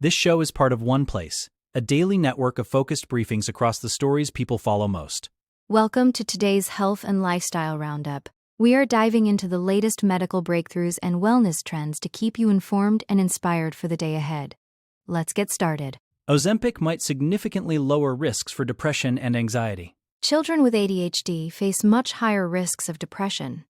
This show is part of OnePlace, a daily network of focused briefings across the stories people follow most. Welcome to today's Health and Lifestyle Roundup. We are diving into the latest medical breakthroughs and wellness trends to keep you informed and inspired for the day ahead. Let's get started. Ozempic might significantly lower risks for depression and anxiety. Children with ADHD face much higher risks of depression.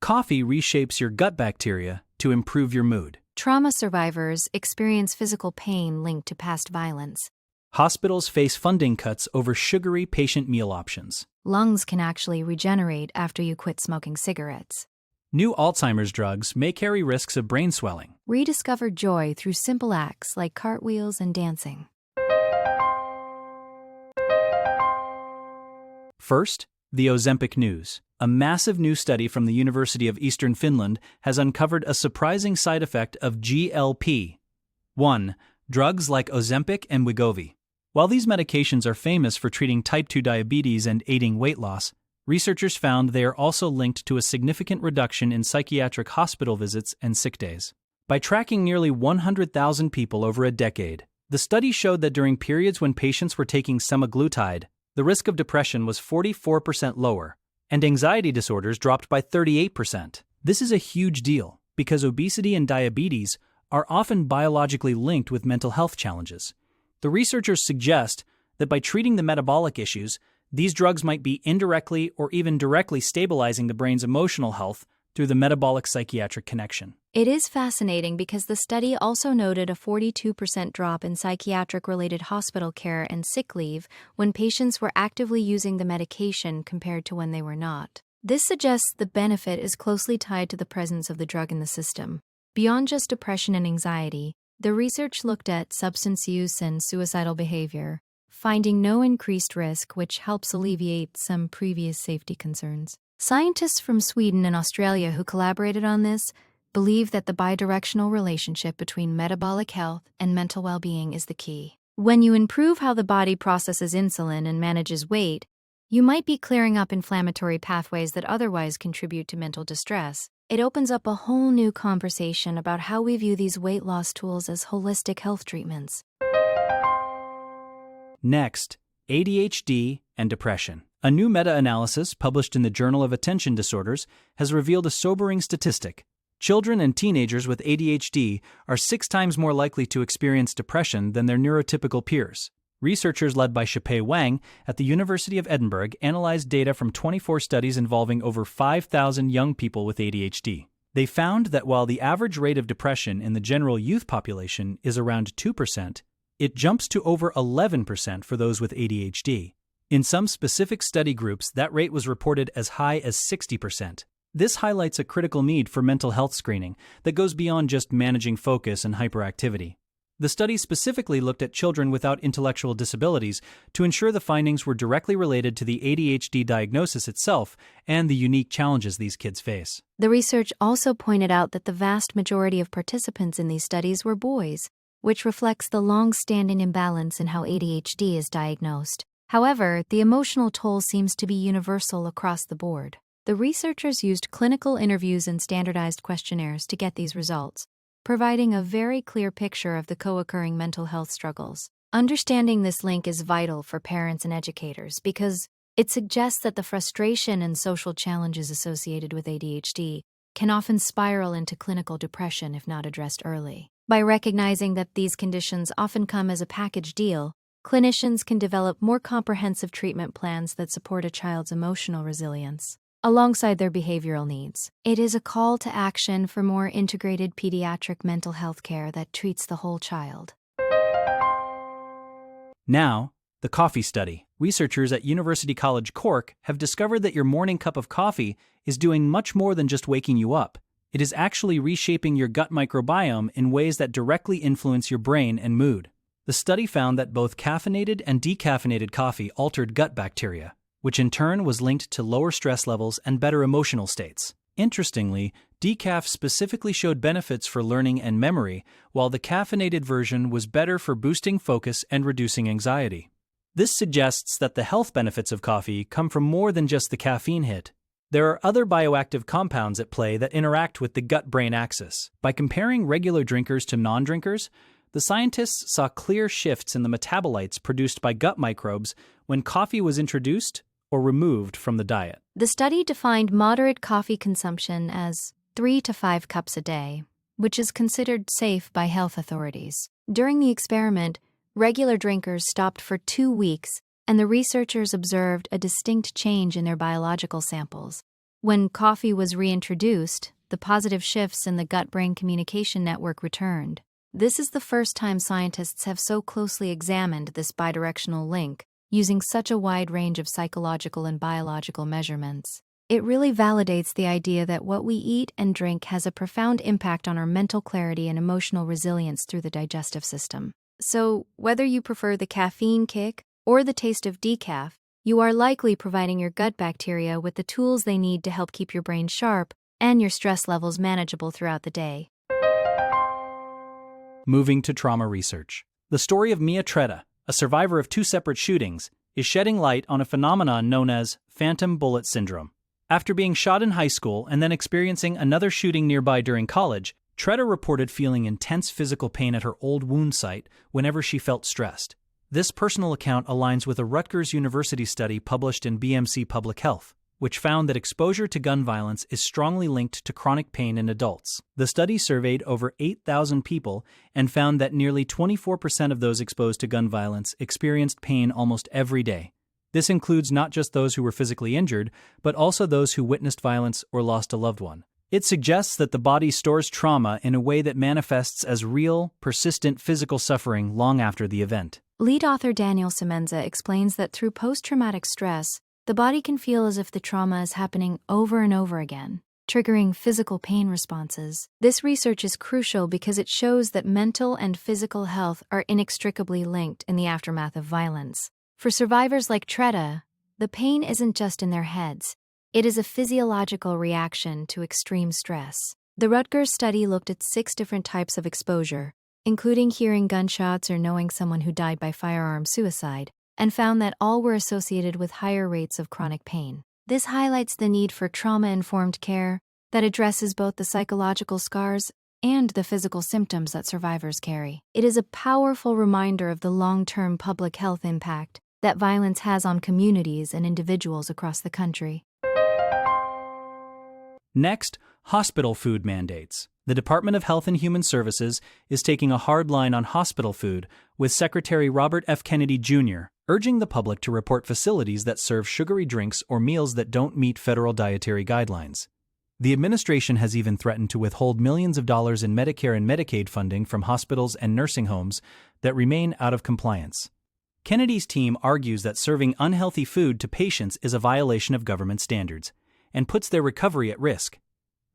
Coffee reshapes your gut bacteria to improve your mood. Trauma survivors experience physical pain linked to past violence. Hospitals face funding cuts over sugary patient meal options. Lungs can actually regenerate after you quit smoking cigarettes. New Alzheimer's drugs may carry risks of brain swelling. Rediscover joy through simple acts like cartwheels and dancing. First, the Ozempic news. A massive new study from the University of Eastern Finland has uncovered a surprising side effect of GLP-1 drugs like Ozempic and Wegovy. While these medications are famous for treating type 2 diabetes and aiding weight loss, researchers found they are also linked to a significant reduction in psychiatric hospital visits and sick days. By tracking nearly 100,000 people over a decade, the study showed that during periods when patients were taking semaglutide, the risk of depression was 44% lower, and anxiety disorders dropped by 38%. This is a huge deal, because obesity and diabetes are often biologically linked with mental health challenges. The researchers suggest that by treating the metabolic issues, these drugs might be indirectly or even directly stabilizing the brain's emotional health through the metabolic-psychiatric connection. It is fascinating because the study also noted a 42% drop in psychiatric-related hospital care and sick leave when patients were actively using the medication compared to when they were not. This suggests the benefit is closely tied to the presence of the drug in the system. Beyond just depression and anxiety, the research looked at substance use and suicidal behavior, finding no increased risk, which helps alleviate some previous safety concerns. Scientists from Sweden and Australia who collaborated on this believe that the bidirectional relationship between metabolic health and mental well-being is the key. When you improve how the body processes insulin and manages weight, you might be clearing up inflammatory pathways that otherwise contribute to mental distress. It opens up a whole new conversation about how we view these weight loss tools as holistic health treatments. Next, ADHD and depression. A new meta-analysis published in the Journal of Attention Disorders has revealed a sobering statistic. Children and teenagers with ADHD are 6 times more likely to experience depression than their neurotypical peers. Researchers led by Shipei Wang at the University of Edinburgh analyzed data from 24 studies involving over 5,000 young people with ADHD. They found that while the average rate of depression in the general youth population is around 2%, it jumps to over 11% for those with ADHD. In some specific study groups, that rate was reported as high as 60%. This highlights a critical need for mental health screening that goes beyond just managing focus and hyperactivity. The study specifically looked at children without intellectual disabilities to ensure the findings were directly related to the ADHD diagnosis itself and the unique challenges these kids face. The research also pointed out that the vast majority of participants in these studies were boys, which reflects the long-standing imbalance in how ADHD is diagnosed. However, the emotional toll seems to be universal across the board. The researchers used clinical interviews and standardized questionnaires to get these results, providing a very clear picture of the co-occurring mental health struggles. Understanding this link is vital for parents and educators because it suggests that the frustration and social challenges associated with ADHD can often spiral into clinical depression if not addressed early. By recognizing that these conditions often come as a package deal, clinicians can develop more comprehensive treatment plans that support a child's emotional resilience alongside their behavioral needs. It is a call to action for more integrated pediatric mental health care that treats the whole child. Now, the coffee study. Researchers at University College Cork have discovered that your morning cup of coffee is doing much more than just waking you up. It is actually reshaping your gut microbiome in ways that directly influence your brain and mood. The study found that both caffeinated and decaffeinated coffee altered gut bacteria, which in turn was linked to lower stress levels and better emotional states. Interestingly, decaf specifically showed benefits for learning and memory, while the caffeinated version was better for boosting focus and reducing anxiety. This suggests that the health benefits of coffee come from more than just the caffeine hit. There are other bioactive compounds at play that interact with the gut-brain axis. By comparing regular drinkers to non-drinkers, the The scientists saw clear shifts in the metabolites produced by gut microbes when coffee was introduced or removed from the diet. The study defined moderate coffee consumption as 3 to 5 cups a day, which is considered safe by health authorities. During the experiment, regular drinkers stopped for 2 weeks, and the researchers observed a distinct change in their biological samples. When coffee was reintroduced, the positive shifts in the gut-brain communication network returned. This is the first time scientists have so closely examined this bidirectional link, using such a wide range of psychological and biological measurements. It really validates the idea that what we eat and drink has a profound impact on our mental clarity and emotional resilience through the digestive system. So, whether you prefer the caffeine kick or the taste of decaf, you are likely providing your gut bacteria with the tools they need to help keep your brain sharp and your stress levels manageable throughout the day. Moving to trauma research. The story of Mia Tretta, a survivor of 2 separate shootings, is shedding light on a phenomenon known as phantom bullet syndrome. After being shot in high school and then experiencing another shooting nearby during college, Tretta reported feeling intense physical pain at her old wound site whenever she felt stressed. This personal account aligns with a Rutgers University study published in BMC Public Health, which found that exposure to gun violence is strongly linked to chronic pain in adults. The study surveyed over 8,000 people and found that nearly 24% of those exposed to gun violence experienced pain almost every day. This includes not just those who were physically injured, but also those who witnessed violence or lost a loved one. It suggests that the body stores trauma in a way that manifests as real, persistent physical suffering long after the event. Lead author Daniel Semenza explains that through post-traumatic stress, the body can feel as if the trauma is happening over and over again, triggering physical pain responses. This research is crucial because it shows that mental and physical health are inextricably linked in the aftermath of violence. For survivors like Tretta, the pain isn't just in their heads. It is a physiological reaction to extreme stress. The Rutgers study looked at 6 different types of exposure, including hearing gunshots or knowing someone who died by firearm suicide, and found that all were associated with higher rates of chronic pain. This highlights the need for trauma-informed care that addresses both the psychological scars and the physical symptoms that survivors carry. It is a powerful reminder of the long-term public health impact that violence has on communities and individuals across the country. Next, hospital food mandates. The Department of Health and Human Services is taking a hard line on hospital food, with Secretary Robert F. Kennedy Jr. urging the public to report facilities that serve sugary drinks or meals that don't meet federal dietary guidelines. The administration has even threatened to withhold millions of dollars in Medicare and Medicaid funding from hospitals and nursing homes that remain out of compliance. Kennedy's team argues that serving unhealthy food to patients is a violation of government standards and puts their recovery at risk.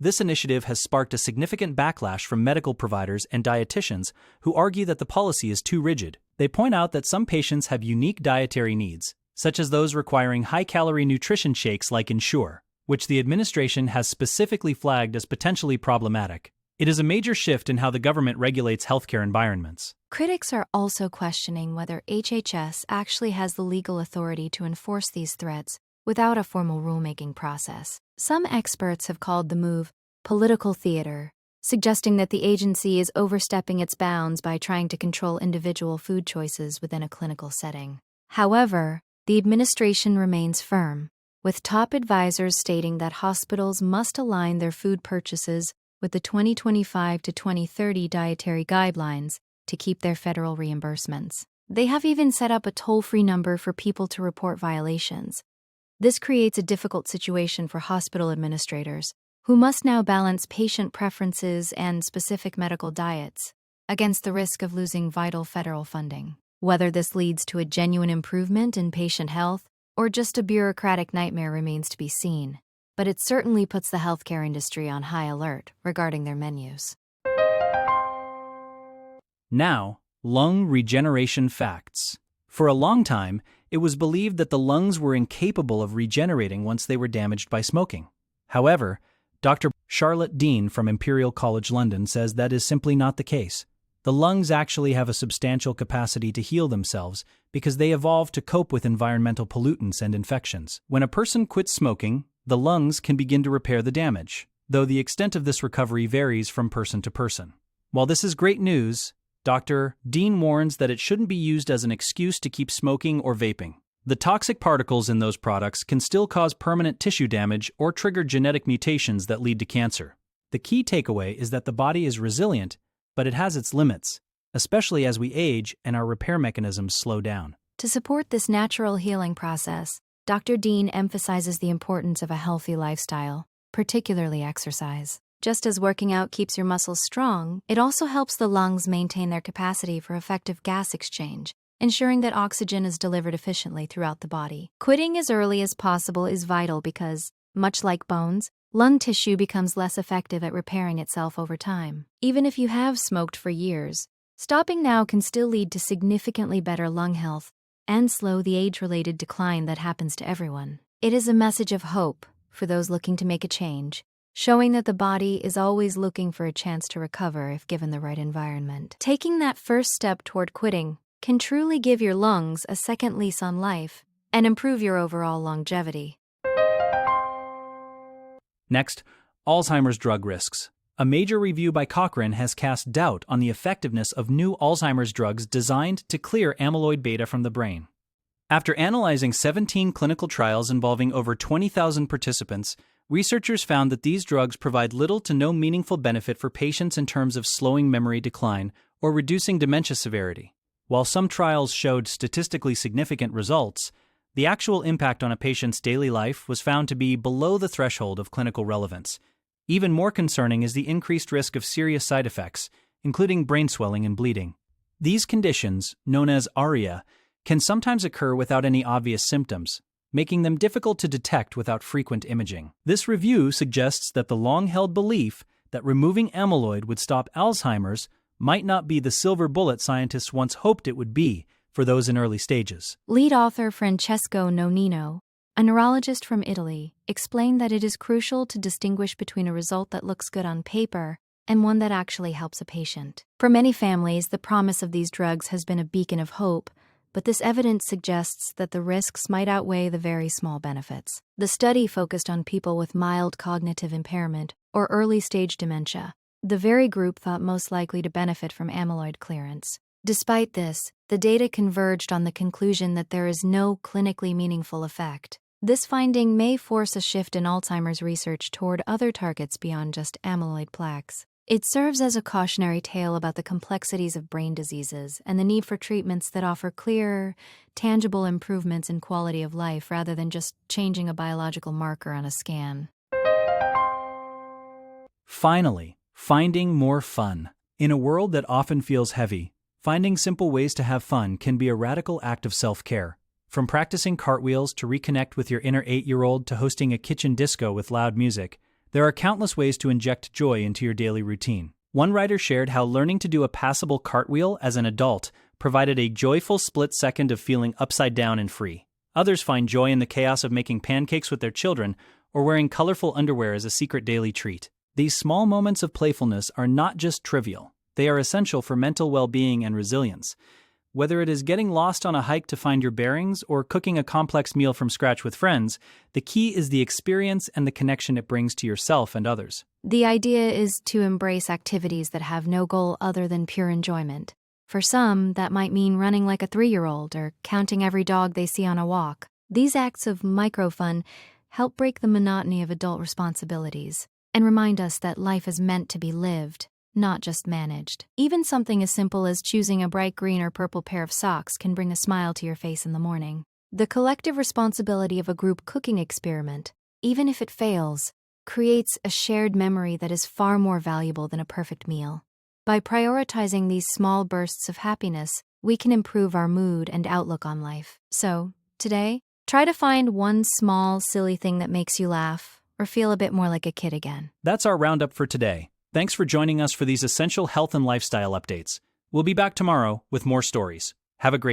This initiative has sparked a significant backlash from medical providers and dietitians who argue that the policy is too rigid. They point out that some patients have unique dietary needs, such as those requiring high-calorie nutrition shakes like Ensure, which the administration has specifically flagged as potentially problematic. It is a major shift in how the government regulates healthcare environments. Critics are also questioning whether HHS actually has the legal authority to enforce these threats without a formal rulemaking process. Some experts have called the move political theater, suggesting that the agency is overstepping its bounds by trying to control individual food choices within a clinical setting. However, the administration remains firm, with top advisors stating that hospitals must align their food purchases with the 2025 to 2030 dietary guidelines to keep their federal reimbursements. They have even set up a toll-free number for people to report violations. This creates a difficult situation for hospital administrators, who must now balance patient preferences and specific medical diets against the risk of losing vital federal funding. Whether this leads to a genuine improvement in patient health or just a bureaucratic nightmare remains to be seen, but it certainly puts the healthcare industry on high alert regarding their menus. Now, lung regeneration facts. For a long time, it was believed that the lungs were incapable of regenerating once they were damaged by smoking. However, Dr. Charlotte Dean from Imperial College London says that is simply not the case. The lungs actually have a substantial capacity to heal themselves because they evolved to cope with environmental pollutants and infections. When a person quits smoking, the lungs can begin to repair the damage, though the extent of this recovery varies from person to person. While this is great news, Dr. Dean warns that it shouldn't be used as an excuse to keep smoking or vaping. The toxic particles in those products can still cause permanent tissue damage or trigger genetic mutations that lead to cancer. The key takeaway is that the body is resilient, but it has its limits, especially as we age and our repair mechanisms slow down. To support this natural healing process, Dr. Dean emphasizes the importance of a healthy lifestyle, particularly exercise. Just as working out keeps your muscles strong, it also helps the lungs maintain their capacity for effective gas exchange, ensuring that oxygen is delivered efficiently throughout the body. Quitting as early as possible is vital because, much like bones, lung tissue becomes less effective at repairing itself over time. Even if you have smoked for years, stopping now can still lead to significantly better lung health and slow the age-related decline that happens to everyone. It is a message of hope for those looking to make a change, showing that the body is always looking for a chance to recover if given the right environment. Taking that first step toward quitting can truly give your lungs a second lease on life and improve your overall longevity. Next, Alzheimer's drug risks. A major review by Cochrane has cast doubt on the effectiveness of new Alzheimer's drugs designed to clear amyloid beta from the brain. After analyzing 17 clinical trials involving over 20,000 participants, researchers found that these drugs provide little to no meaningful benefit for patients in terms of slowing memory decline or reducing dementia severity. While some trials showed statistically significant results, the actual impact on a patient's daily life was found to be below the threshold of clinical relevance. Even more concerning is the increased risk of serious side effects, including brain swelling and bleeding. These conditions, known as ARIA, can sometimes occur without any obvious symptoms, making them difficult to detect without frequent imaging. This review suggests that the long-held belief that removing amyloid would stop Alzheimer's might not be the silver bullet scientists once hoped it would be for those in early stages. Lead author Francesco Nonino, a neurologist from Italy, explained that it is crucial to distinguish between a result that looks good on paper and one that actually helps a patient. For many families, the promise of these drugs has been a beacon of hope, but this evidence suggests that the risks might outweigh the very small benefits. The study focused on people with mild cognitive impairment or early-stage dementia, the very group thought most likely to benefit from amyloid clearance. Despite this, the data converged on the conclusion that there is no clinically meaningful effect. This finding may force a shift in Alzheimer's research toward other targets beyond just amyloid plaques. It serves as a cautionary tale about the complexities of brain diseases and the need for treatments that offer clear, tangible improvements in quality of life rather than just changing a biological marker on a scan. Finally, finding more fun. In a world that often feels heavy, finding simple ways to have fun can be a radical act of self-care. From practicing cartwheels to reconnect with your inner 8-year-old to hosting a kitchen disco with loud music, there are countless ways to inject joy into your daily routine. One writer shared how learning to do a passable cartwheel as an adult provided a joyful split second of feeling upside down and free. Others find joy in the chaos of making pancakes with their children or wearing colorful underwear as a secret daily treat. These small moments of playfulness are not just trivial. They are essential for mental well-being and resilience. Whether it is getting lost on a hike to find your bearings or cooking a complex meal from scratch with friends, the key is the experience and the connection it brings to yourself and others. The idea is to embrace activities that have no goal other than pure enjoyment. For some, that might mean running like a 3-year-old or counting every dog they see on a walk. These acts of micro-fun help break the monotony of adult responsibilities and remind us that life is meant to be lived, not just managed. Even something as simple as choosing a bright green or purple pair of socks can bring a smile to your face in the morning. The collective responsibility of a group cooking experiment, even if it fails, creates a shared memory that is far more valuable than a perfect meal. By prioritizing these small bursts of happiness, we can improve our mood and outlook on life. So, today, try to find one small, silly thing that makes you laugh or feel a bit more like a kid again. That's our roundup for today. Thanks for joining us for these essential health and lifestyle updates. We'll be back tomorrow with more stories. Have a great day.